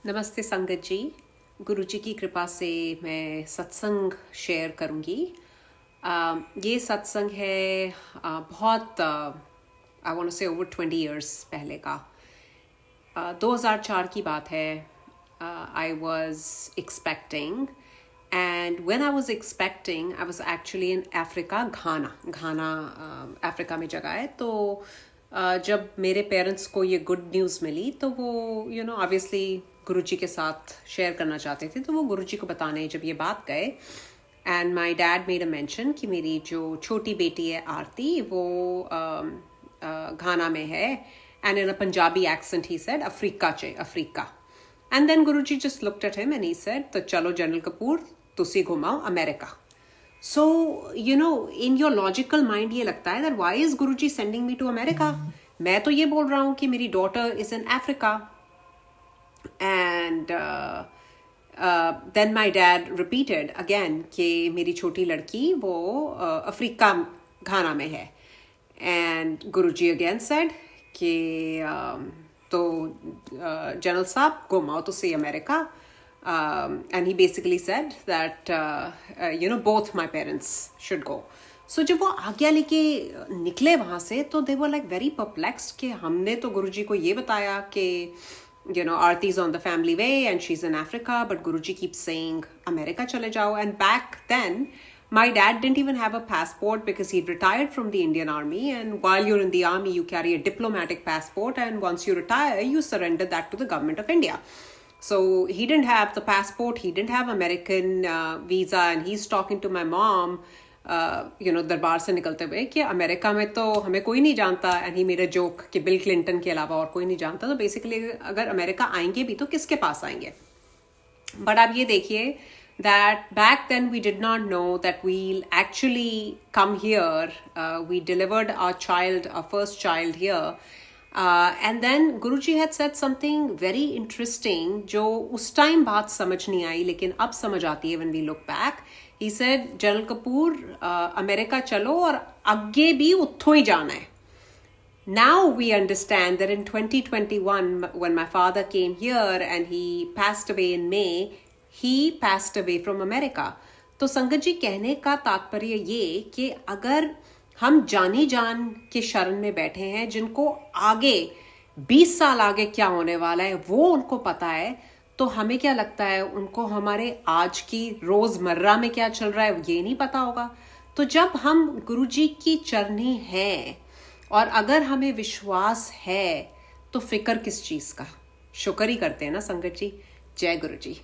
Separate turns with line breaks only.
नमस्ते संगत जी। गुरु जी की कृपा से मैं सत्संग शेयर करूंगी। ये सत्संग है बहुत आई वांट टू से ओवर 20 इयर्स पहले का। 2004 की बात है। I was expecting and when I was expecting I was actually in Africa. Ghana Africa में जगह है। तो जब मेरे पेरेंट्स को ये गुड न्यूज़ मिली तो वो ऑब्वियसली गुरुजी के साथ शेयर करना चाहते थे, तो वो गुरुजी को बताने जब ये बात गए and my dad made a mention कि मेरी जो छोटी बेटी है आरती वो घाना में है and in a Punjabi accent he said Africa and then Guruji just looked at him and he said तो चलो जनरल कपूर तुसी घुमाओ America. So, in your logical mind ये लगता है that why is Guruji sending me to America? मैं तो ये बोल रहा हूँ कि मेरी daughter is in Africa. And then my dad repeated again कि मेरी छोटी लड़की वो अफ्रीका घाना में है. And Guruji again said कि तो जनरल साहब घुमाओ तो से America. And he basically said that both my parents should go. So जब वो आज्ञा लेके निकले वहाँ से तो they were like very perplexed कि हमने तो गुरुजी को ये बताया कि Aarti is on the family way and she's in Africa, but Guruji keeps saying America चले जाओ. And back then my dad didn't even have a passport because he'd retired from the Indian Army, and while you're in the army you carry a diplomatic passport, and once you retire you surrender that to the government of India. So he didn't have the passport, he didn't have American visa, and he's talking to my mom, दरबार से निकलते हुए कि America में तो हमें कोई नहीं जानता, एंड ही मेरा जोक कि बिल क्लिंटन के अलावा और कोई नहीं जानता, तो बेसिकली अगर अमेरिका आएंगे भी तो किसके पास आएंगे. बट आप ये देखिए that back then we did not know that we'll actually come here. We delivered our first child here. And then Guruji had said something very interesting जो उस टाइम बात समझ नहीं आई लेकिन अब समझ आती है when we look back. He said, general Kapoor America चलो और आगे भी उत्थों ही जाना है. Now we understand that in 2021 when my father came here and he passed away in May, he passed away from America. तो संगत जी कहने का तात्पर्य ये कि अगर हम जानी जान के शरण में बैठे हैं जिनको आगे 20 साल आगे क्या होने वाला है वो उनको पता है, तो हमें क्या लगता है उनको हमारे आज की रोजमर्रा में क्या चल रहा है ये नहीं पता होगा. तो जब हम गुरुजी की चरनी हैं और अगर हमें विश्वास है तो फिक्र किस चीज का. शुक्र ही करते हैं ना संगत जी. जय गुरुजी.